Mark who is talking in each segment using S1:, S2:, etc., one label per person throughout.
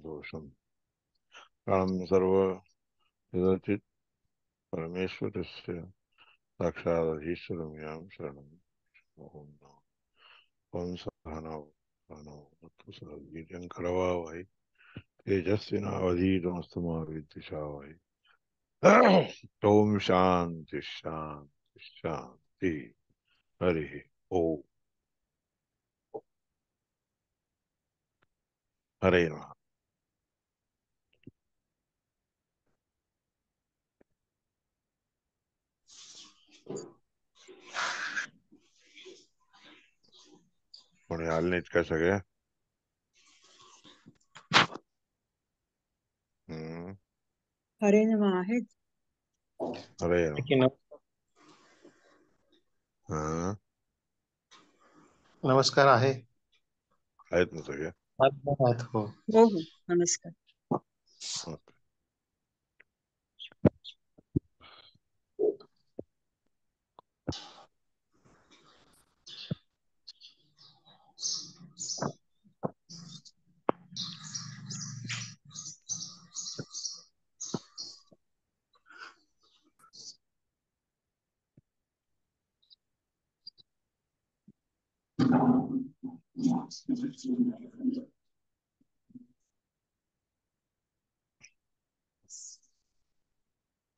S1: दोषम कारणं सर्व यदचित् परमेश्वरस्य साक्षादधीश्वरं यां शरणं ओम ओम सहनौ भुनक्तु सह वीर्यं करवावहै तेजस्विनावधीतमस्तु मा विद्विषावहै। ओम शांति शांति शांति। हरि ओम। हरे नमः। कोणी आले नाहीत का सगळे?
S2: हरे नमः आहेत.
S1: हरे नमः।
S3: नमस्कार आहे.
S1: आहेत ना सगळे?
S2: हो हो नमस्कार.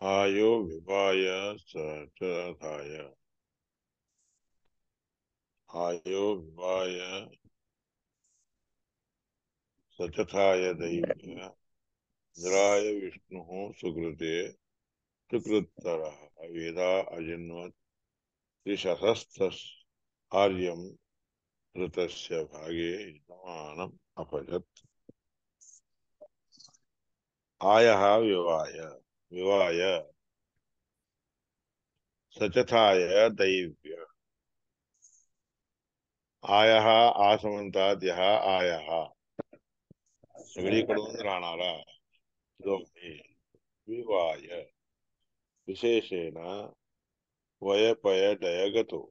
S1: आयो विवाय सचथाय आयो विवाय सचथाय दैव्य इंद्राय विष्णु सुकृते सुकृत्तरः वेदा अजिन्वत् त्रिशतस्थस् आर्यं ऋतस्य भागे यजमानम् अपजत्। आयः विवाय विवाय सचथाय दैव्य आयः आसमंतात यः आयः सगळीकडून राहणारा जो आहे विवाय विशेषेण वयपयडयगतो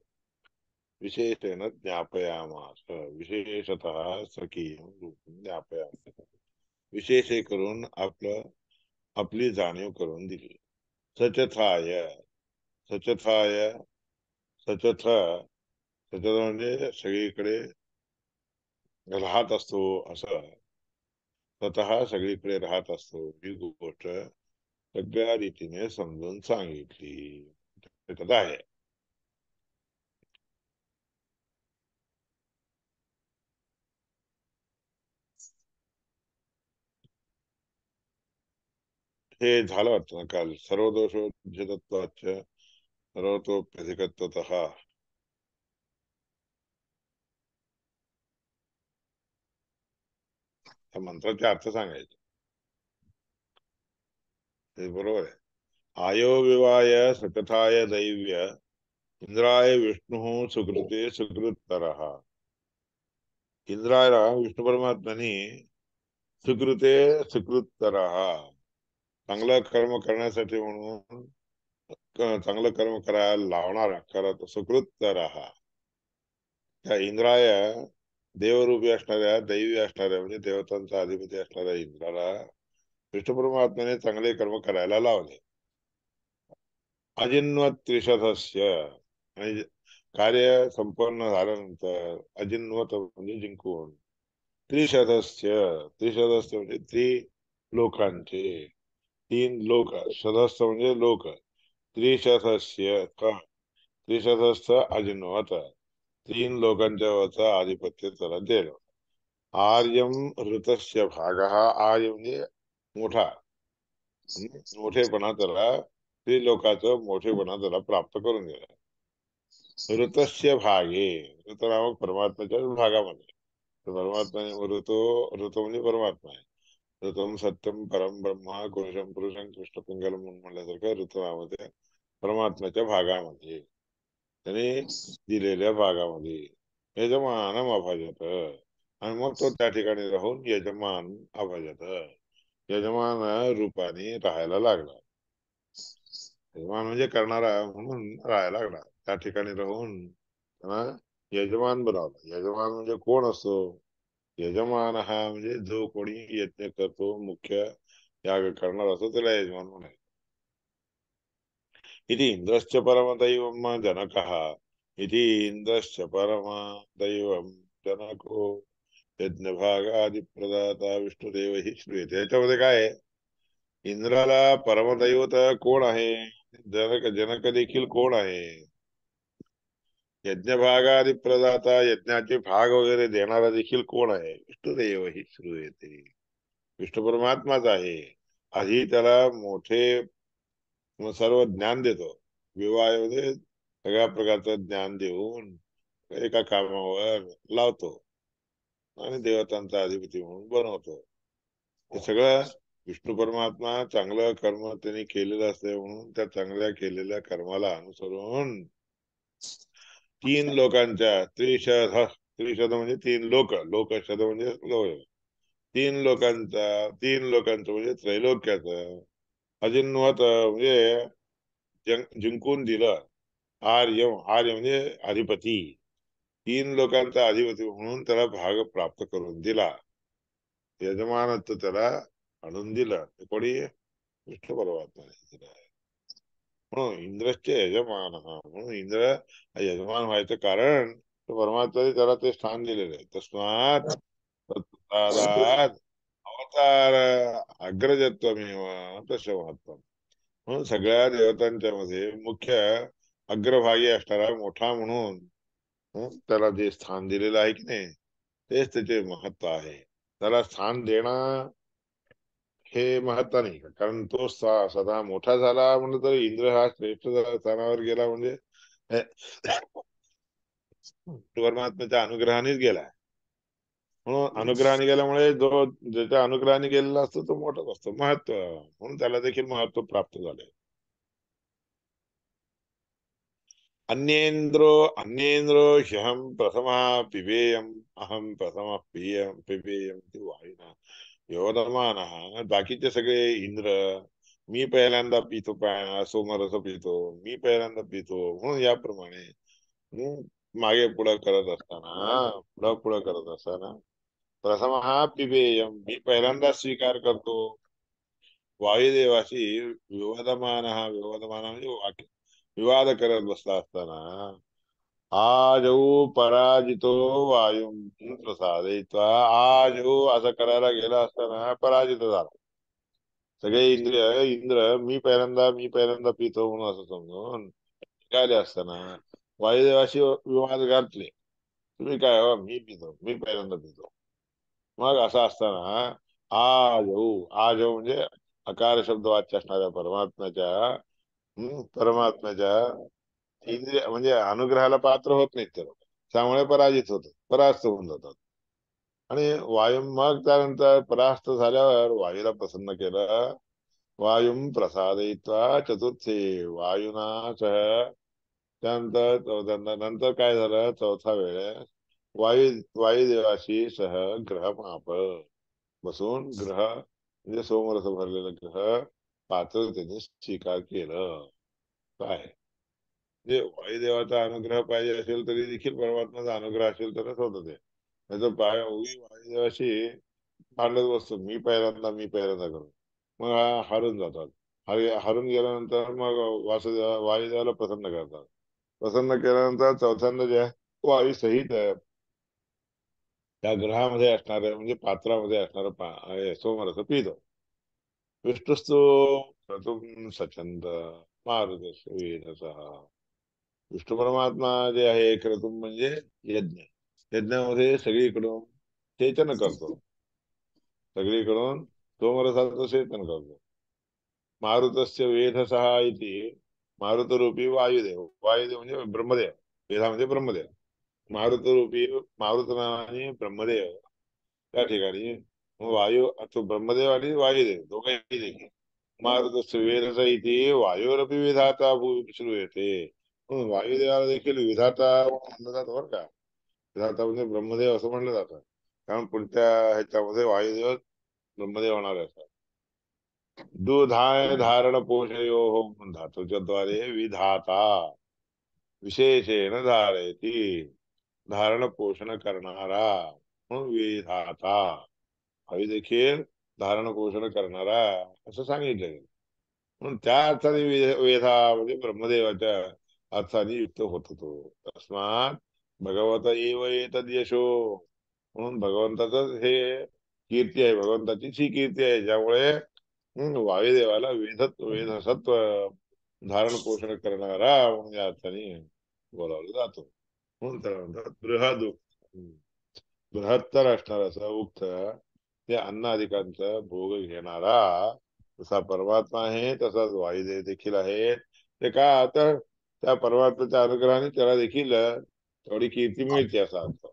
S1: विशेषेण ज्ञापयामास विशेषतः स्वकीयं रूपं ज्ञापयामास विशेषे करून आपली जाणीव करून दिली. सचथाय सचथाय सचथ सचथ म्हणजे सगळीकडे राहत असतो असं, स्वतः सगळीकडे राहत असतो ही गोष्ट सगळ्या रीतीने समजून सांगितली त्याच्यात आहे. हे झालं वाटतं काल. सर्वदोषोज्झितत्वाच्च सर्वतोऽप्यधिकत्वतः त्या मंत्राचे अर्थ सांगायचे. ते बरोबर आहे. आयो विवाय सचथाय दैव्य इंद्राय विष्णु सुकृते सुकृत्तरः. इंद्रायला विष्णू परमात्म्याने सुकृते सुकृत्तरः चांगलं कर्म करण्यासाठी म्हणून चांगलं कर्म करायला लावणारा करत सुकृत्तरः त्या इंद्राय देवरूपी असणाऱ्या दैवी असणाऱ्या म्हणजे देवतांचा अधिपती असणाऱ्या इंद्राला विष्णू परमात्म्याने चांगले कर्म करायला लावले. अजिन्वत त्रिशतस्य आणि कार्य संपन्न झाल्यानंतर अजिन्वत म्हणजे जिंकून त्रिशतस्य त्रिशतस्य म्हणजे त्रिलोकांचे तीन लोक सदस्य म्हणजे लोक त्रिशतस्य त्रिशतस्य अजिन्वत तीन लोकांच्या वरचा आधिपत्य त्याला दिलं. आर्यम ऋतस्य भागः आर्य म्हणजे मोठा मोठेपणा त्याला त्रिलोकाचं मोठेपणा त्याला प्राप्त करून दिला. ऋतस्य भागे ऋत नामक परमात्म्याच्या भागामध्ये परमात्मा ऋत म्हणजे परमात्मा आहे. ऋतम सत्यम परम ब्रह्मा पुरुषम पुरुषम कृष्ण पिंगलम म्हणल्यासारखं ऋत नामाच्या परमात्म्याच्या भागामध्ये त्याने दिलेल्या भागामध्ये यजमानम अभजत आणि मग तो त्या ठिकाणी राहून यजमान अभजत यजमान रूपाने राहायला लागला. यजमान म्हणजे करणारा म्हणून राहायला लागला. त्या ठिकाणी राहून यजमान बनवला. यजमान म्हणजे कोण असतो? यजमान हा म्हणजे जो कोणी यज्ञ करतो, मुख्य याग करणार असतो त्याला यजमान म्हणायचं. इति इंद्रश्च परमदैवं जनकः. इति इंद्रश्च परमदैवं जनको यज्ञभागादिप्रदाता विष्णुदेव ही श्रूयते. याच्यामध्ये काय आहे? इंद्राला परमदैवत कोण आहे? जनक देखील कोण आहे? यज्ञभागादी प्रदाता, यज्ञाचे भाग वगैरे देणारा देखील कोण आहे? विष्णुदेव ही श्रूयते. विष्णू परमात्माच आहे. आधी त्याला मोठे सर्व ज्ञान देतो. विवाहामध्ये सगळ्या प्रकारचं ज्ञान देऊन एका कामावर लावतो आणि देवतांचा अधिपती म्हणून बनवतो. हे सगळं विष्णू परमात्मा चांगलं कर्म त्यांनी केलेलं असते म्हणून त्या चांगल्या केलेल्या कर्माला अनुसरून तीन लोकांच्या त्रिशद म्हणजे तीन लोक, लोकशद म्हणजे लोक, तीन लोकांचं म्हणजे त्रैलोक्याचं अजिन्वत म्हणजे जिंकून दिलं. आर्य म्हणजे अधिपती, तीन लोकांचा अधिपती म्हणून त्याला भाग प्राप्त करून दिला. यजमानत्व त्याला आणून दिलं. कोणी? विष्णू परमात्माने दिलं. म्हणून इंद्रचे यजमान हा, म्हणून इंद्र यजमान व्हायचं कारण परमात्माने त्याला ते स्थान दिलेलं आहे. तस्मात तत्प्रसादात अवतार अग्रजत्वमेव तस्य महत्त्वम. म्हणून सगळ्या देवतांच्या मध्ये मुख्य अग्रभागी असणारा मोठा म्हणून त्याला जे स्थान दिलेलं आहे की नाही, तेच त्याचे महत्व आहे. त्याला स्थान देणं हे महत्व नाही, कारण तो सदा मोठा झाला म्हणजे तर इंद्र हा श्रेष्ठ स्थानावर गेला म्हणजे परमात्म्याच्या अनुग्रहानेच गेला. म्हणून अनुग्रहाने गेल्यामुळे जो ज्याच्या अनुग्रहाने गेलेला असतो तो मोठाच असतो, महत्व म्हणून त्याला देखील महत्व प्राप्त झाले. अन्येंद्रो ह्यहम प्रथम पिबेयम अहम प्रथम पिबेयम वायुना योधमान. बाकीचे सगळे इंद्र मी पहिल्यांदा पितो, सोमरस पितो, मी पहिल्यांदा पितो म्हणून याप्रमाणे मागे पुढं करत असताना प्रथम पिबेयम मी पहिल्यांदा स्वीकार करतो. वायुदेवाशी विवादमान म्हणजे विवाद करत बसला असताना आजौ पराजितो वायू प्रसादयित्वा. आजौ असं करायला गेला असताना पराजित झाला. सगळे इंद्र मी पहिल्यांदा पितो म्हणून असं समजून निघाले असताना वायुदेवाशी विवाद घातले. तुम्ही काय हो, मी पहिल्यांदा पितो. मग असं असताना आज म्हणजे अकार शब्द वाच्य असणाऱ्या परमात्म्याच्या इंद्रिय म्हणजे अनुग्रहाला पात्र होत नाहीत ते लोक, त्यामुळे परास्त होऊन जातात. आणि वायू मग त्यानंतर परास्त झाल्यावर वायूला प्रसन्न केलं. वायुम प्रसादयित्वा चतुर्थी वायुना सह. नंतर काय झालं? चौथा वेळेस वायुदेवाशी सह ग्रहमाप बसून, ग्रह म्हणजे सोमरस भरलेलं ग्रह पात्र त्यांनी स्वीकार केलं. काय म्हणजे वायुदेवाचा अनुग्रह पाहिजे असेल तरी देखील परमात्माचा अनुग्रह असेल तरच होत ते. नाहीतर वायुदेवाशी भांडत बसतो, मी पहिल्यांदा करू, मग हारून जातात. हारून गेल्यानंतर मग वायुदेवाला प्रसन्न करतात. प्रसन्न केल्यानंतर चौथ्यांदा जे वायू सहित त्या ग्रहामध्ये असणार म्हणजे पात्रामध्ये असणार सोमरस पितो. विष्णुस्तु क्रतुम सचंद मारुतसः. विष्णू परमात्मा जे आहे क्रतुम म्हणजे यज्ञ. यज्ञामध्ये सगळीकडून सेचन करतो, सगळीकडून सोमरसाचं सेचन करतो. मारुतस्य वेधसः इति मारुतरूपी वायुदेव. वायुदेव म्हणजे ब्रह्मदेव, वेधा म्हणजे ब्रह्मदेव. मारुतरूपी मारुत नावाने ब्रह्मदेव त्या ठिकाणी वायू तो ब्रह्मदेव आणि वायुदेव दोघांही देखील मारुतस्य वेधस इति वायुरपी विधाता श्रूयते. वायुदेवाला देखील विधाता म्हणलं जातं बरं का. विधाता म्हणजे ब्रह्मदेव असं म्हणलं जातं, कारण पुढच्या ह्याच्यामध्ये वायुदेव ब्रह्मदेव होणार असतात. दुधाय धारण पोषयो धातुच्या द्वारे विधाता विशेषेण धारयती. धारण पोषण करणारा म्हणून विधाता. हवी देखील धारण पोषण करणारा असं सांगितलं. म्हणून त्या अर्थाने वेधा म्हणजे ब्रह्मदेवाच्या अर्थाने युक्त होत तो. तस्मात भगवत एव एतद यशो, म्हणून भगवंताच हे कीर्ती आहे, भगवंताचीच ही कीर्ती आहे, ज्यामुळे वायुदेवाला वेधसत्व धारण पोषण करणारा म्हणून या अर्थाने बोलावलं जातो. म्हणून त्याला म्हणतात बृहत्तर असणार असं उक्त ते अन्नादिकांचा भोग घेणारा जसा परमात्मा आहे तसाच वायुदेव देखील आहे. ते का तर त्या परमात्म्याच्या अनुग्रहाने त्याला देखील थोडी कीर्ती मिळते असा अर्थ.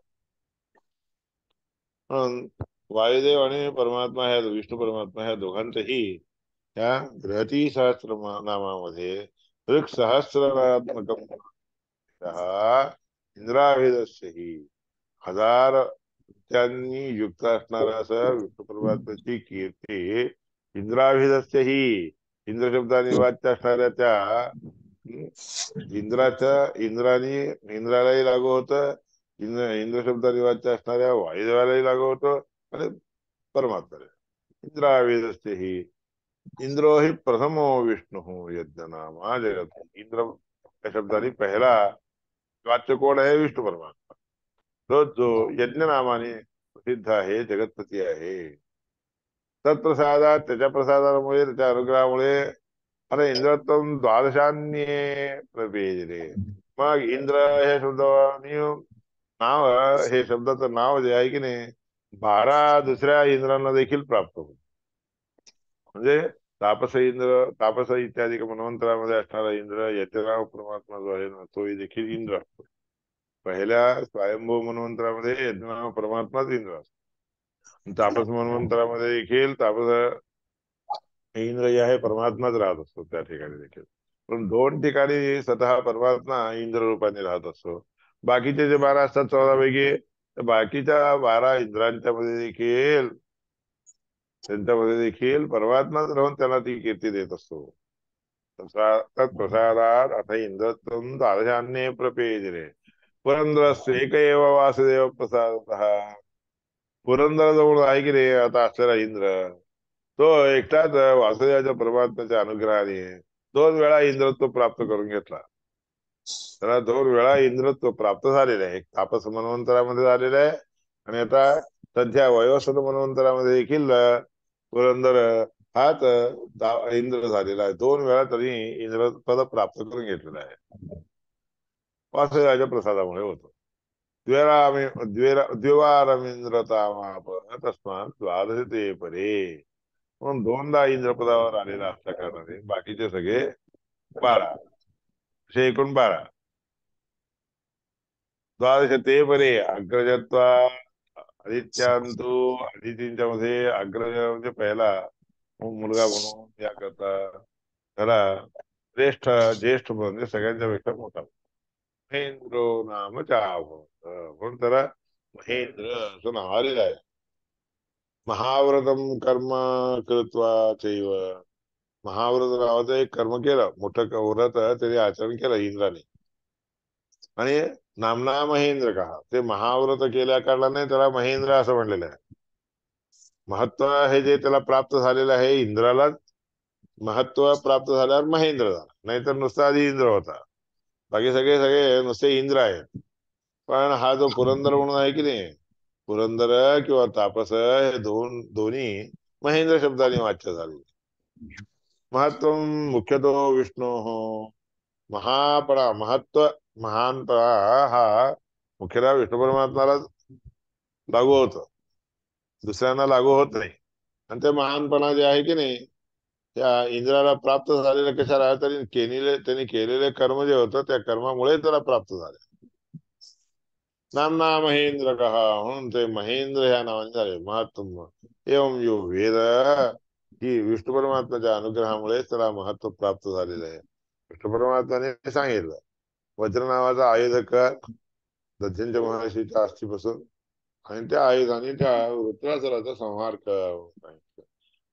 S1: म्हणून वायुदेव आणि परमात्मा ह्या विष्णू परमात्मा ह्या दोघांचही त्या बृहती सहस्त्र नामामध्ये ऋक् सहस्रात्मक इंद्राभिदस्यही हजार त्यांनी युक्त असणारा असं विष्णू परमात्म्याची कीर्ती इंद्राभिदस्य ही इंद्र शब्दाने वाच्य असणाऱ्या त्या इंद्रालाही लागू होत, इंद्र शब्दाने वाच्य असणाऱ्या वायुदेवालाही लागू होतं आणि परमात्म्याला. इंद्राभिदस्य ही इंद्रो ही प्रथमो विष्णू यज्ञ नामा जगत. इंद्र या शब्दाने पहिला वाच्य कोण आहे? विष्णू परमात्मा. तो जो यज्ञ नामाने प्रसिद्ध आहे, जगतपती आहे. तत्प्रसादात त्याच्या प्रसादामुळे त्याच्या अनुग्रहामुळे अरे इंद्रत्वम द्वादशान्ये प्रभेदरे. मग इंद्र हे शब्दाने नाव, हे शब्दाचं नाव जे आहे की नाही 12 दुसऱ्या इंद्रांना देखील प्राप्त होत. म्हणजे तापस इंद्र, तापस इत्यादी मनवंतरामध्ये असणारा इंद्र, यज्ञराव परमात्मा जो आहे ना तोही देखील इंद्र असतो. पहिल्या स्वयंभू मनवंतरामध्ये यज्ञराव परमात्माच इंद्र असतो. तापस मनवंतरामध्ये देखील तापस इंद्र जे आहे परमात्माच राहत असतो त्या ठिकाणी देखील. पण 2 ठिकाणी स्वतः परमात्मा इंद्र रूपाने राहत असतो. बाकीचे जे 12 असतात 14 पैकी, बाकीच्या 12 इंद्रांच्या मध्ये देखील त्यांच्यामध्ये देखील परमात्माच राहून त्यांना ती कीर्ती देत असतो. तत्प्रसादात आता इंद्रत्वं द्वादशान्ये प्रपेदिरे पुरंदरस्य एक एव वासुदेव प्रसादतः. पुरंदराजवळ आहे की रे आता असलेला इंद्र, तो एकटाच वासुदेवाच्या परमात्म्याच्या अनुग्रहाने 2 वेळा इंद्रत्व प्राप्त करून घेतला. त्याला 2 वेळा इंद्रत्व प्राप्त झालेलं आहे. एक तापस मनवंतरामध्ये झालेलं आहे आणि आता सध्या वयोस्वत मनवंतरामध्ये देखील पुरंदर हाच इंद्र झालेला आहे. 2 वेळा तरी इंद्र पद प्राप्त करून घेतलेलं आहे, वासुदेवाच्या प्रसादामुळे होतो. द्विवारमिंद्रतामाप तस्मात द्वादश ते परे. म्हणून 2दा इंद्रपदावर आलेला असल्या कारणाने बाकीचे सगळे 12 असे एकूण 12. द्वादश ते परे अग्रजत्वा आदित्यांतू आदितींच्या मध्ये अग्रज म्हणजे पहिला मुलगा म्हणून या करता त्याला ज्येष्ठ म्हणजे सगळ्यांच्या पेक्षा मोठा महेंद्र नाम म्हणून त्याला महेंद्र असं नाव आलेलं आहे. महाव्रतम कर्म कृत्वा चैव. महाव्रत नावाचं एक कर्म केलं, मोठं व्रत त्याने आचरण केलं इंद्राने आणि नामना महेंद्र का. ते महाव्रत केल्या कारणाने त्याला महेंद्र असं म्हणलेलं आहे. महत्व हे जे त्याला प्राप्त झालेलं आहे इंद्राला, महत्व प्राप्त झाल्यावर महेंद्र झाला, नाहीतर नुसता आधी इंद्र होता. बाकी सगळे सगळे नुसते इंद्र आहेत. पण हा जो पुरंदर म्हणून आहे की नाही, पुरंदर किंवा तापस हे दोन्ही महेंद्र शब्दाने वाच्य झाले. महत्व मुख्यतो विष्णू महापणा, महत्व महानपणा हा मुख्यतः विष्णू परमात्म्याला लागू होत, दुसऱ्यांना लागू होत नाही. आणि ते महानपणा जे आहे की नाही त्या इंद्राला प्राप्त झालेलं कशाला, तरी त्यांनी केलेले कर्म जे होतं त्या कर्मामुळे त्याला प्राप्त झाले. नामना महेंद्र कहा, म्हणून ते महेंद्र ह्या नावाने झाले. महत्व एवं यो वेद ही विष्णू परमात्म्याच्या अनुग्रहामुळे त्याला महत्व प्राप्त झालेलं आहे. विष्णू परमात्म्याने सांगितलं वज्र नावाचा आयुध कर दध्यंच्या महर्षीच्या अस्थीपासून आणि त्या आयुधाने त्या वृत्रासुराचा संहार कर.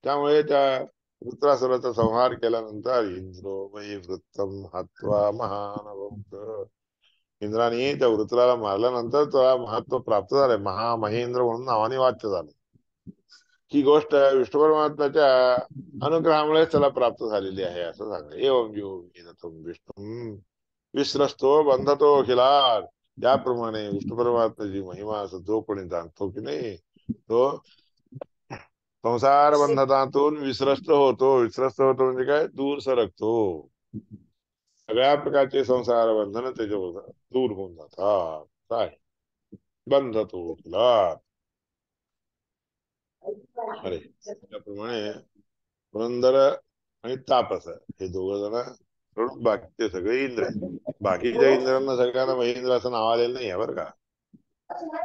S1: त्यामुळे त्या वृत्रासुराचा संहार केल्यानंतर इंद्रो वै वृत्तम हत्वा महान इंद्राने त्या वृत्राला मारल्यानंतर त्याला महत्व प्राप्त झालंय, महामहेंद्र म्हणून नावाने वाच्य झालं. ही गोष्ट विष्णू परमात्म्याच्या अनुग्रहामुळे त्याला प्राप्त झालेली आहे असं सांगलं. एवं यो विष्णू विश्रस्तो बंधतो अखिलात. त्याप्रमाणे विष्णू परमात्म्याची महिमा असं जो कोणी जाणतो की नाही, तो संसार बंधनातून विश्रस्त होतो. विश्रस्त होतो म्हणजे काय, दूर सरकतो. सगळ्या प्रकारचे संसार बंधन त्याच्या दूर होऊन जातात. काय बंधतो अखिलात. अरे त्याप्रमाणे पुरंदर आणि तापस हे दोघ जण सोडून बाकीचे सगळे इंद्र आहेत. बाकीच्या इंद्रांना सगळ्यांना महेंद्र असं नाव आलेलं नाही आहे बरं का.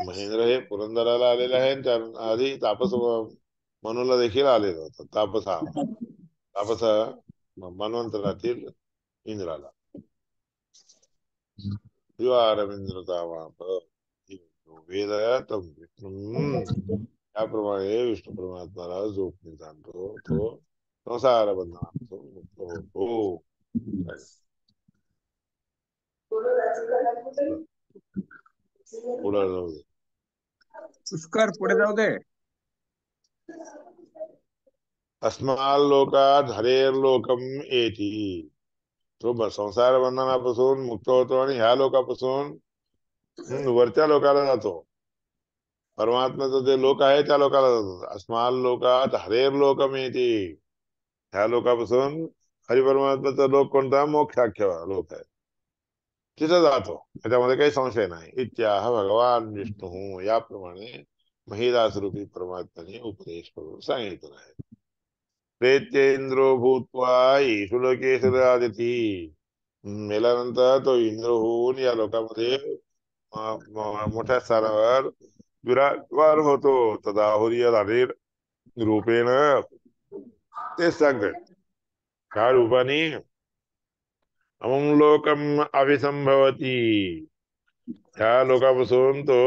S1: महेंद्र हे पुरंदराला आलेले आहे, त्या आधी तापस मनूला देखील आलेलं होतं. तापस मन्वंतरातील इंद्राला. वेद विष्णू. त्याप्रमाणे विष्णू परमात्म्याला जो कोणी जाणतो तो संसार बंधनापासून मुक्त होतो. पुढे जाऊ दे.
S4: पुष्कर पुढे जाऊ दे.
S1: अस्माल लोकात हरेर लोकम एती. तो संसार बंधनापासून मुक्त होतो आणि ह्या लोकापासून वरच्या लोकाला जातो. परमात्म्याचं जे लोक आहे त्या लोकाला जातो. अस्माल लोकात हरेर लोकम एती. ह्या लोकापासून हरिपरमात्म्याचा लोक कोणता, मोक्षाख्य लोक आहे, तिथं जातो. त्याच्यामध्ये काही संशय नाही. इत्याह भगवान विष्णू. याप्रमाणे महिदास रूपी परमात्म्याने उपदेश करून सांगितलं आहे. प्रेत्येंद्रो भूत्वा येषु लोकेषु राजती. मेल्यानंतर तो इंद्र होऊन या लोकांमध्ये मोठ्या स्थानावर विराजमान होतो. तदाहुर्य रूपेण. तेच सांगतात त्या रूपाने अमं लोकम अभिसंभवती. त्या लोकापासून तो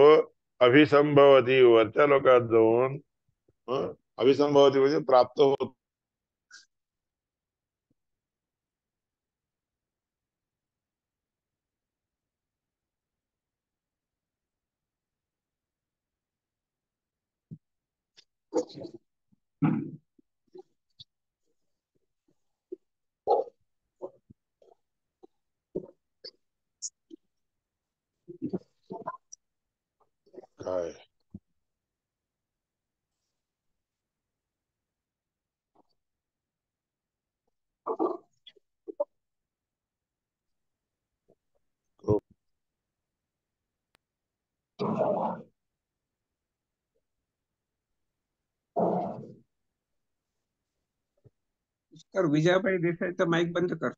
S1: अभिसंभवती, वरच्या लोकात जाऊन अभिसंभवती म्हणजे प्राप्त होत. काय
S4: पुष्कर, विजयाबाई देसाईचा माईक बंद कर.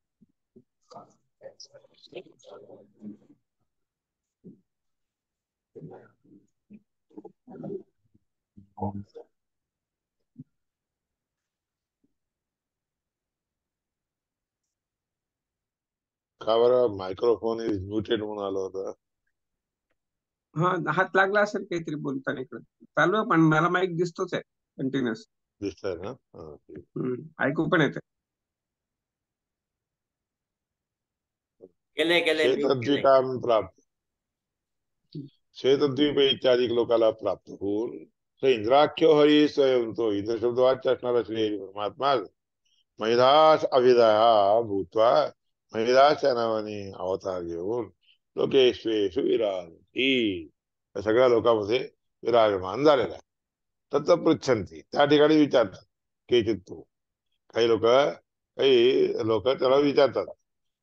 S1: का बरं मायक्रोफोन इज म्युटेड म्हणून आलं होतं.
S4: हा, हात लागला असेल काहीतरी बोलताना. इकडे चालू आहे पण मला माईक दिसतोच आहे कंटिन्युअस.
S1: दिसतंय ना.
S4: ऐकू पण येते.
S1: शेतद्वीपां प्राप्त. शेतद्वीप इत्यादी लोकाला प्राप्त होऊन तो इंद्राख्य हरी स्वयं, तो इंद्र शब्द वाच्य असणारा श्री परमात्मा महिदास अभिदया भूत्वा, महिदास या नावाने अवतार घेऊन लोकेश्वेषु विराजती. सगळ्या लोकांमध्ये विराजमान झालेला आहे. तत्व पृच्छन्ति. त्या ठिकाणी विचारतात केचित तू. काही लोक त्याला विचारतात,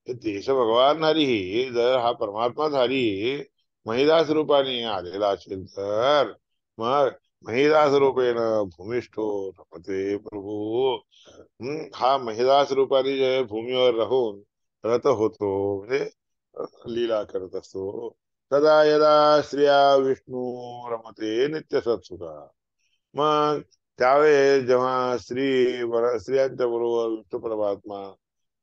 S1: देश भगवान हरी, जर हा परमात्मा हरी महिदास रूपाने आलेला असेल तर मग महिदास रूपेण भूमिष्ठो रमते प्रभू. हा महिदास रूपाने जे भूमीवर राहून रत होतो, म्हणजे लीला करत असतो. सदा यदा स्त्रिया विष्णू रमते नित्य सत्सुखा. मग त्यावेळेस जेव्हा स्त्रियांच्या बरोबर विष्णू परमात्मा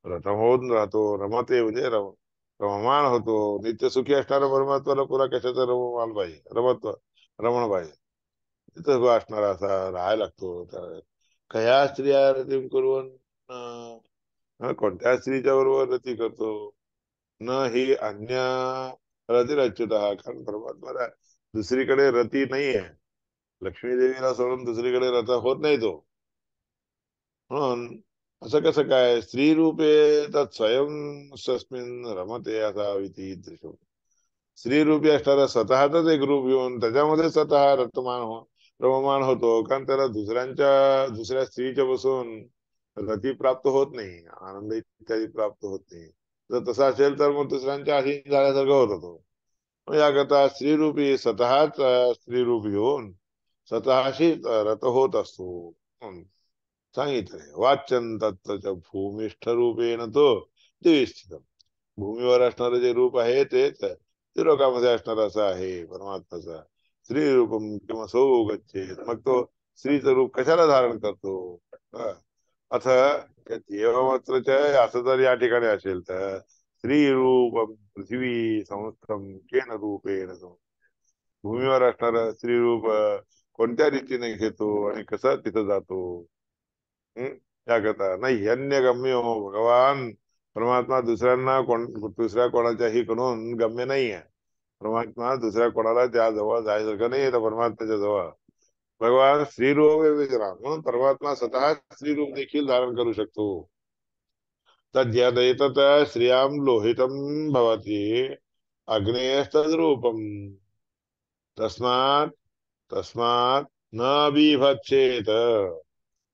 S1: रमवून राहतो, रमते म्हणजे रममान होतो. नित्य सुखी असणारा परमात्माला पुरा कशाचं रममान पाहिजे, रमण पाहिजे. तिथं असणारा असा राहायला लागतो. कया स्त्रिया रतीम करून, कोणत्या स्त्रीच्या बरोबर रती करतो. न ही अन्य रतिरच्युत, कारण परमात्मा दुसरीकडे रती नाही आहे. लक्ष्मी देवीला सोडून दुसरीकडे रथ होत नाही तो. म्हणून असं कसं काय स्त्री रूपे तत् स्वयं सस्मिन रमते असा दृश्य. स्त्री रूपी असणारा स्वतःच एक रूप घेऊन त्याच्यामध्ये स्वतः रममाण होतो, कारण त्याला दुसऱ्या स्त्रीच्या बसून रती प्राप्त होत नाही, आनंद इत्यादी प्राप्त होत नाही. जर तसं असेल तर मग दुसऱ्यांच्या अधीन झाल्यासारखं होत होतो. याकरता स्त्री रूपी स्वतःच स्त्री रूप घेऊन स्वतःशी रत होत असतो. सांगितलंय वाच्यन तत्त्वच्या भूमिष्ठ रूपेण तो दिविस्थित. भूमीवर असणारं जे रूप आहे ते त्रिलोकामध्ये असणार असं आहे परमात्माचा. स्त्री रूपम किंवा सौगच्छेत, मग तो स्त्रीचं रूप कशाला धारण करतो. अथ देवमात्रच्या असं जर या ठिकाणी असेल तर स्त्री रूपम पृथ्वी समस्तम केन रूपेण. भूमीवर असणारं स्त्री रूप कोणत्या रीतीने घेतो आणि कसा तिथं जातो. त्याकरता नाही अन्य गम्य हो भगवान. परमात्मा दुसऱ्या कोणाच्याही कडून गम्य नाही आहे. परमात्मा दुसऱ्या कोणाला त्या जवळ जायसारखं नाही येतं परमात्म्याच्या जवळ. भगवान स्त्री रूप विचारा, म्हणून परमात्मा स्वतः स्त्री रूप देखील धारण करू शकतो. तद्यत श्रियाम लोहितम भवती अग्नेयस्तद्रूपम तस्मात तस्मात न बिभत्सेत.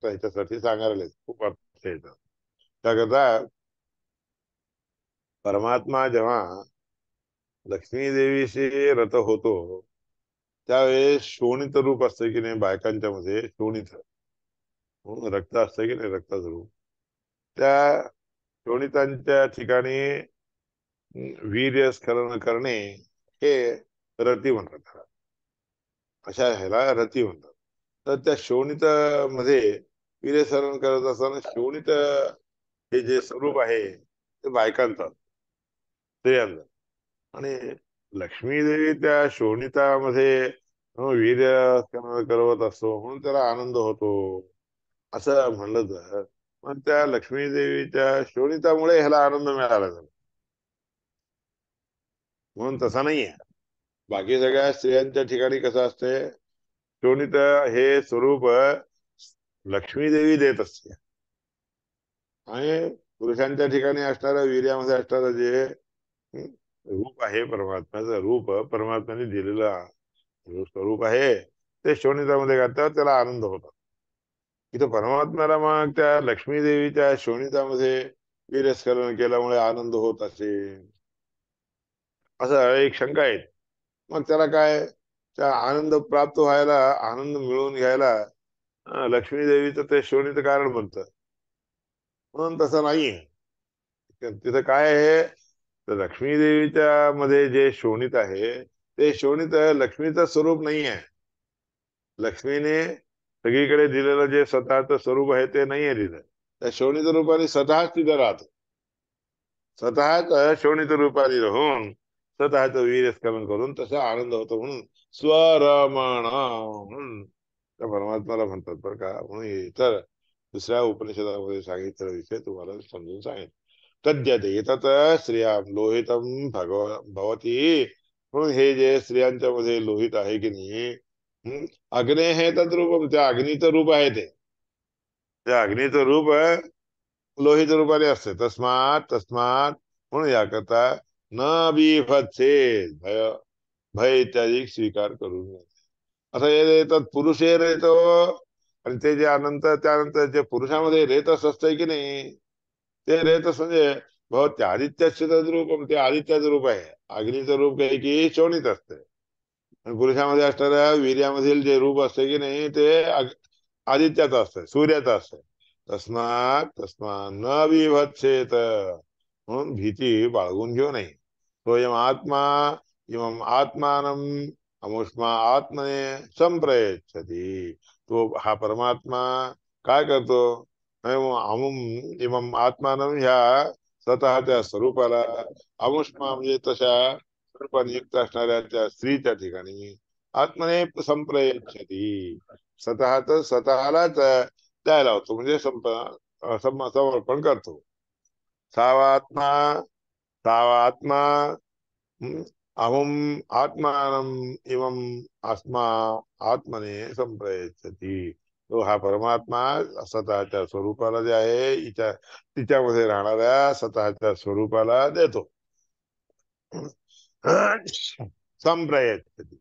S1: ह्याच्यासाठी सांगायला खूप अर्थ येतं. त्याकरता परमात्मा जेव्हा लक्ष्मी देवीशी रत होतो त्यावेळेस शोणित रूप असतं की नाही बायकांच्या मध्ये, शोणित रक्त असतं की नाही रक्ताचं रूप. त्या शोणितांच्या ठिकाणी वीर्य स्खलन करणे हे रती म्हणतात त्याला. अशा ह्याला रती म्हणतात. तर त्या शोणित मध्ये वीर्य स्खलन करत असताना शोणित हे जे स्वरूप आहे ते बायकांचं, स्त्रियांचं. आणि लक्ष्मी देवी त्या शोणितामध्ये वीर्य करवत असतो म्हणून त्याला आनंद होतो असं म्हणलं तर मग त्या लक्ष्मी देवीच्या शोणितामुळे ह्याला आनंद मिळाला झाला. म्हणून तसा नाहीये. बाकी सगळ्या स्त्रियांच्या ठिकाणी कसं असते, शोणित हे स्वरूप लक्ष्मी देवी देत असते आणि पुरुषांच्या ठिकाणी असणाऱ्या वीर्यामध्ये असणारं जे रूप आहे परमात्म्याचं रूप, परमात्म्याने दिलेलं स्वरूप आहे ते शोणितामध्ये घातल्यावर त्याला आनंद होतो. इथं परमात्म्याला मग त्या लक्ष्मी देवीच्या शोणितामध्ये वीर्यस्खलन केल्यामुळे आनंद होत असेल असं एक शंका आहे. मग त्याला काय, त्या आनंद प्राप्त व्हायला, आनंद मिळवून घ्यायला लक्ष्मी देवीचं ते शोणित कारण बनतं. म्हणून तसं नाहीये. तिथं काय आहे, तर लक्ष्मी देवीच्या मध्ये जे शोणित आहे ते शोणित लक्ष्मीचं स्वरूप नाही आहे. लक्ष्मीने सगळीकडे दिलेलं जे स्वतःचं स्वरूप आहे ते नाहीये तिथं. त्या शोणित रूपाने स्वतःच तिथं राहतो. स्वतःच शोणित रूपाने राहून स्वतःच वीर्यस्खलन करून तसा आनंद होतो. म्हणून स्वरमण म्हणून त्या परमात्म्याला म्हणतात बरं का. म्हणून इतर दुसऱ्या उपनिषदामध्ये सांगितलेला विषय तुम्हाला समजून सांगेल. तद्यते येतात स्त्रिया लोहितम भवती. म्हणून हे जे स्त्रियांच्या मध्ये लोहित आहे की नाही, अग्ने हे तद्रूपम, त्या अग्नीचं रूप आहे ते. त्या अग्नीचं रूप लोहित रूपाने असते. तस्मात तस्मात म्हणून याकरता न बिभत्सेत, भय भय इत्यादी स्वीकार करून असं हे येतात. पुरुष हे रेतो आणि ते जे त्यानंतर जे पुरुषामध्ये रेतस असतंय की नाही, ते रेतस म्हणजे बहुत ते आदित्याचे रूप, ते आदित्याचं रूप आहे. अग्नीचं रूप काही की शोणित असते. आणि पुरुषामध्ये असणाऱ्या वीर्यामधील जे रूप असते की नाही ते आदित्याचं असतं, सूर्याचं असतं. तस्मात तस्मात न विभत्सेत, म्हणून भीती बाळगून घेऊ नये. स्वयं आत्मा इमम आत्मानम अमुष्मा आत्मने संप्रयच्छति. तो हा परमात्मा काय करतो, इमम आत्मानम ह्या स्वतःच्या स्वरूपाला अमुष्मा म्हणजे तशा स्वरूपाने युक्त असणाऱ्या त्या स्त्रीच्या ठिकाणी आत्मने संप्रयच्छति, स्वतःलाच द्यायला होतो, म्हणजे समर्पण करतो. सावात्मा सावात्मा अहम आत्मानम इमम आत्मा आत्मने संप्रयच्छति. तो हा परमात्मा स्वतःच्या स्वरूपाला जे आहे तिच्यामध्ये राहणाऱ्या स्वतःच्या स्वरूपाला देतो. संप्रयच्छति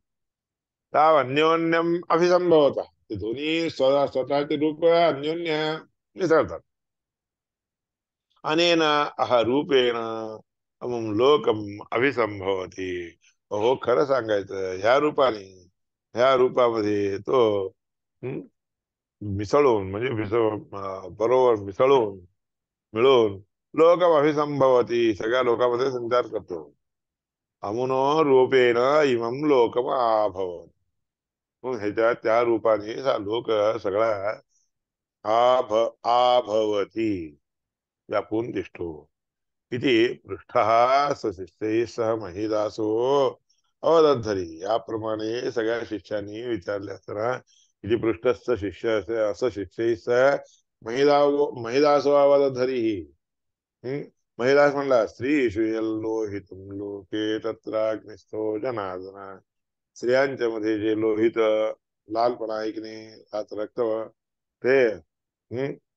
S1: ताव अन्योन्यम अभिसंभवता. ते दोन्ही स्वतःचे रूप अन्योन्य मिसळतात. अनेन अह रूपेण अमुम लोकम अभिसंभवती. हो, खरं सांगायचं ह्या रूपामध्ये तो हं, मिसळून म्हणजे बरोबर मिसळून मिळून लोकम अभिसंभवती, सगळ्या लोकांमध्ये संचार करतो. अमुनो रूपेण इमं लोकम आभवत. मग ह्याच्या त्या रूपाने हा लोक सगळा आभवती व्यापून दिसतो. इति पृष्ठः सशिष्यैः सह महिदासो अवदद्धरी. याप्रमाणे सगळ्या शिष्यांनी विचारले असताना इति पृष्ठस्थ शिष्य असं शिष्यैः सह महिदासो अवदद्धरी. महिदास म्हणला स्त्रीषु यल्लोहितुं लोके तत्राग्निस्थो जनार्दन. स्त्रियांच्या मध्ये जे लोहित लालपणा आहे की नाही, हाच रक्त, ते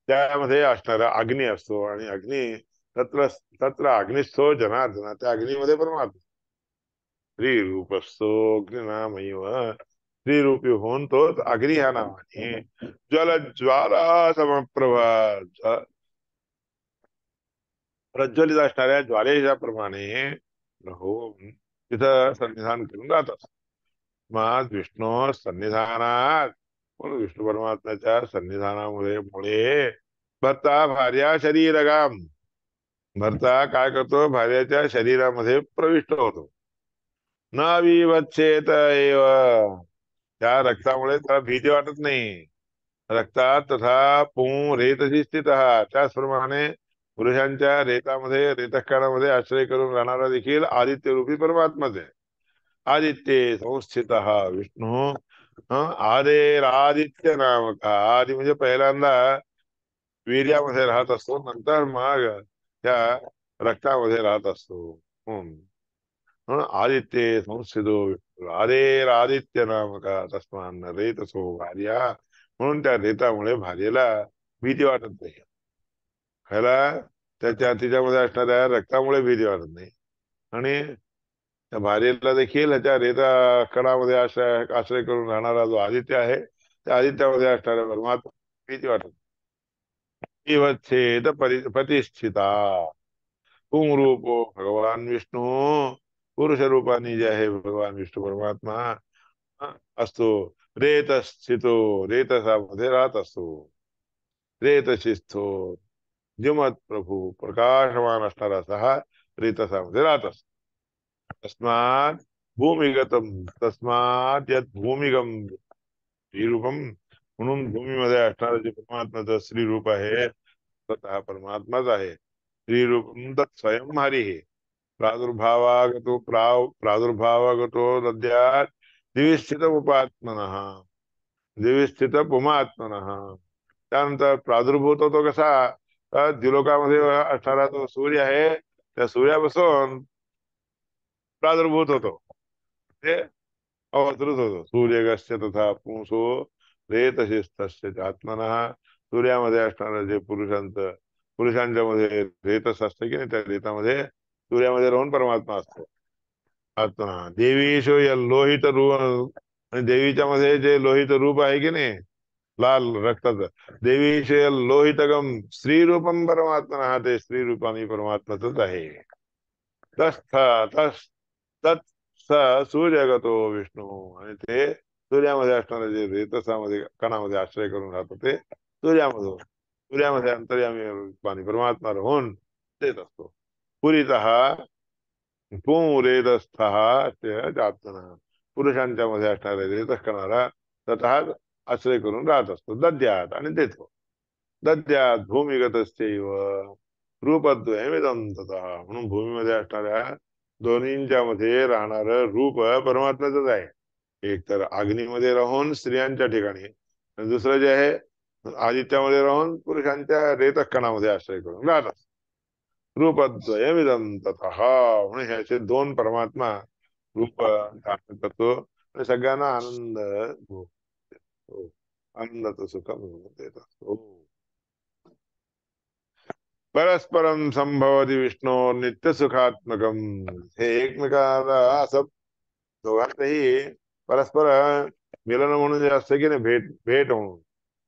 S1: त्यामध्ये असणारा अग्नी असतो. आणि अग्नी तत्र तत्र अग्निस्थो जनार्दन. त्या अग्नीमध्ये परमात्मा. स्त्री रूपस्थो अग्निनामैव. स्त्री रूपी होऊन तो अग्नी ह्या नावाने ज्वल ज्वाला समप्रभा प्रज्वलित असणाऱ्या ज्वालेच्या प्रमाणे होऊन तिथं सन्निधान करून राहतात. मग विष्णू सन्निधानात, म्हणून विष्णू परमात्म्याच्या सन्निधानामुळे भर्ता भार्या शरीरगाम. भर्ता काय करतो, भार्याच्या शरीरामध्ये प्रविष्ट होतो. न विवच्छेत एव. त्या रक्तामुळे त्याला भीती वाटत नाही. रक्तात तथा पुं रेतशी स्थित. त्याचप्रमाणे पुरुषांच्या रेतकणामध्ये आश्रय करून राहणारा देखील आदित्य रूपी परमात्माच आहे. आदित्य संस्थित विष्णू आदित्य नामक. आदी म्हणजे पहिल्यांदा वीर्यामध्ये राहत असतो, नंतर मग त्या रक्तामध्ये राहत असतो. आदित्य संस्थितो आदित्य नामक तस्मान रेतसो भार्या. म्हणून त्या रेतामुळे भार्येला भीती वाटत नाही. ह्याला तिच्यामध्ये असणाऱ्या रक्तामुळे भीती वाटत नाही. आणि त्या भार्येला देखील ह्याच्या रेता कणामध्ये आश्रय करून राहणारा जो आदित्य आहे, त्या आदित्यामध्ये असणाऱ्या परमात्मा भीती वाटत. इवच्छेद प्रतिष्ठिता. पुंरूपो भगवान विष्णू. पुरुष रूपाने जे आहे भगवान विष्णू परमात्मा असतो. रेतस्थितो, रेतसामध्ये राहत असतो. रेतशिस्थो जिमत प्रभू, प्रकाशमान असणारा असा हा रेतसामध्ये राहत असतो. तस्मात भूमिगतम, तस्मात यत भूमिगम श्रीरूपम. म्हणून भूमीमध्ये असणारं जे परमात्माचं श्री रूप आहे, स्वतः परमात्माच आहे. श्रीरूपम तत् स्वयं हरी. प्रादुर्भावागतो दद्यात दिविस्थित उपात्मनः. दिविस्थित पुमात्मनः. त्यानंतर प्रादुर्भूत होतो कसा, तर द्विलोकामध्ये असणारा जो सूर्य आहे, त्या सूर्यापासून प्रादुर्भूत होतो, ते अवतृत होतो. सूर्यगस्य तथा पुंसो रेतशिस्तस्य आत्मनः. सूर्यामध्ये असणारं जे पुरुषांच्या मध्ये रेतस असते की नाही, त्या रेतामध्ये सूर्यामध्ये राहून परमात्मा असतो. आत्मा देवीशो या लोहित रूप. आणि देवीच्या मध्ये जे लोहित रूप आहे की नाही, लाल रक्ताचं, देवीशे लोहितगम स्त्री रूपम परमात्मा. ते स्त्री रूपाने परमात्माच आहे. तत् सूर्यगतो विष्णू. आणि ते सूर्यामध्ये असणारे जे रेतसामध्ये कणामध्ये आश्रय करून राहतो, ते सूर्यामध्ये अंतर्यामी रूपाने परमात्मा राहून देत असतो. पुरीतः पुंरेतस्थ आत्मना. पुरुषांच्या मध्ये असणारे रेतस कणारा स्वतः आश्रय करून राहत असतो. दद्यात, आणि देतो. दद्यात भूमिगतस्यैव रूपद्वयमिदं तथा. म्हणून भूमीमध्ये असणाऱ्या दोन्हींच्या मध्ये राहणार रूप परमात्म्याच आहे. एक तर अग्नीमध्ये राहून स्त्रियांच्या ठिकाणी, आणि दुसरं जे आहे आदित्यामध्ये राहून पुरुषांच्या रेतक कणामध्ये आश्रय करून राहतात. रूपद्वयमिदं तथा. म्हणून ह्याचे दोन परमात्मा रूप धारण करतो आणि सगळ्यांना आनंद हो, आनंदाचं सुख मिळवून देत असतो. परस्परम संभवती विष्णू नित्य सुखात्मकम. हे एकमेकाला असं दोघांतही परस्पर मिलन म्हणून जे असतं की नाही, भेट भेट म्हणून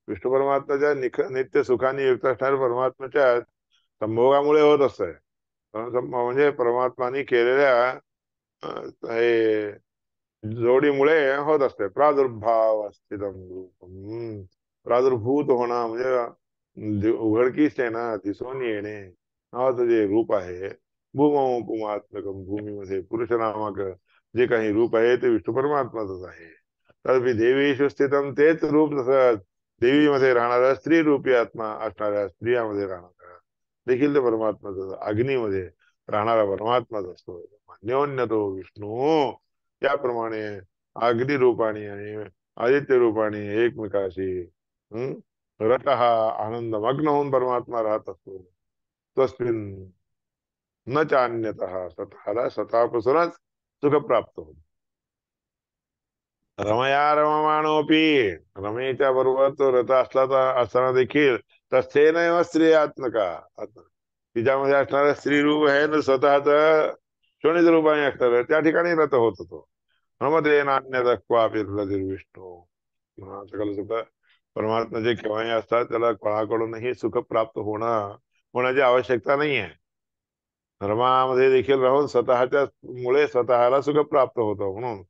S1: विष्णू परमात्म्याच्या नित्य सुखाने युक्त असणाऱ्या परमात्म्याच्या संभोगामुळे होत असतंय. म्हणजे परमात्माने केलेल्या हे जोडीमुळे होत असते. प्रादुर्भाव स्थितम रूपम. प्रादुर्भूत होणं म्हणजे उघडकीस आहे ना, दिसून येणे नावाचं जे रूप आहे. भूम पुमात्मकम. भूमीमध्ये पुरुष नामक जे काही रूप आहे ते विष्णू परमात्माच आहे. तथापि देवीषु स्थितम. तेच रूप जसं देवीमध्ये राहणारा स्त्री रूपी आत्मा असणाऱ्या स्त्रियामध्ये राहणारा देखील ते परमात्माच. अग्नीमध्ये राहणारा परमात्माच असतो. अन्योन्य तो विष्णू. त्याप्रमाणे अग्नी रूपाने आणि आदित्य रूपाने एकमेकाशी रथ हा आनंद मग्न होऊन परमात्मा राहत असतो. तस्मिन न चान्यतः. स्वतःला स्वतःपासूनच सुख प्राप्त होत. रमया रममाणोपी. रमेच्या बरोबर तो रथ असताना देखील तस्थेनैव स्त्रियात्मका. तिच्यामध्ये असणारा स्त्री रूप आहे ना, स्वतःच शोणित रूपाने असणार त्या ठिकाणी रथ होत होतो. रमते नान्यतः क्वापि विष्णू. सगळं सुख परमात्म्याचे केव्हाही असतात. त्याला कोणाकडूनही सुख प्राप्त होण्याची आवश्यकता नाही आहे. रमामध्ये देखील राहून स्वतःच्या मुळे स्वतःला सुख प्राप्त होतं. म्हणून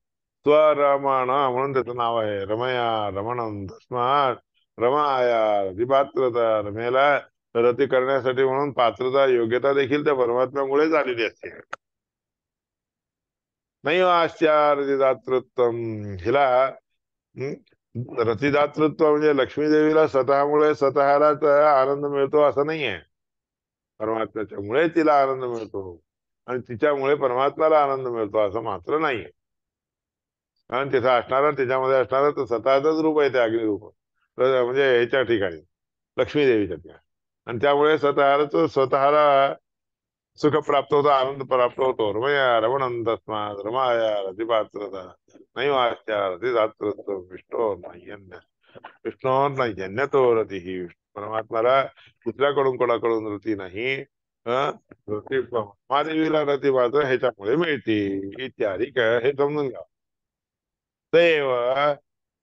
S1: स्वरमण म्हणून त्याचं नाव आहे. रमया रमणम. तस्मात रमाया रतिपात्रता. रमेला रती करण्यासाठी म्हणून पात्रता योग्यता देखील त्या परमात्म्यामुळेच आलेली असते. नैव आश्चर्यदातृत्वम. हिला रतिदातृत्व म्हणजे लक्ष्मी देवीला स्वतःमुळे स्वतःलाच आनंद मिळतो असं नाहीये. परमात्म्याच्या मुळे तिला आनंद मिळतो आणि तिच्यामुळे परमात्म्याला आनंद मिळतो असं मात्र नाहीये. कारण तिथं असणारा, तिच्यामध्ये असणारा तर स्वतःच रूप आहे ते अग्निरूप. म्हणजे ह्याच्या ठिकाणी लक्ष्मी देवीच्या ठिकाणी. आणि त्यामुळे स्वतःला सुख प्राप्त होतं, आनंद प्राप्त होतो. रमया रमणं तस्मात् रमाया रतिपात्रता. नैवास्या रतिदातृत्व विष्णो नाह्यन्य. विष्णो नाह्यन्य तो रती ही. परमात्म्याला दुसऱ्याकडून कोणाकडून रती नाही. महादेवीला रती मात्र ह्याच्यामुळे मिळते इत्यादी हे समजून घ्या. दैव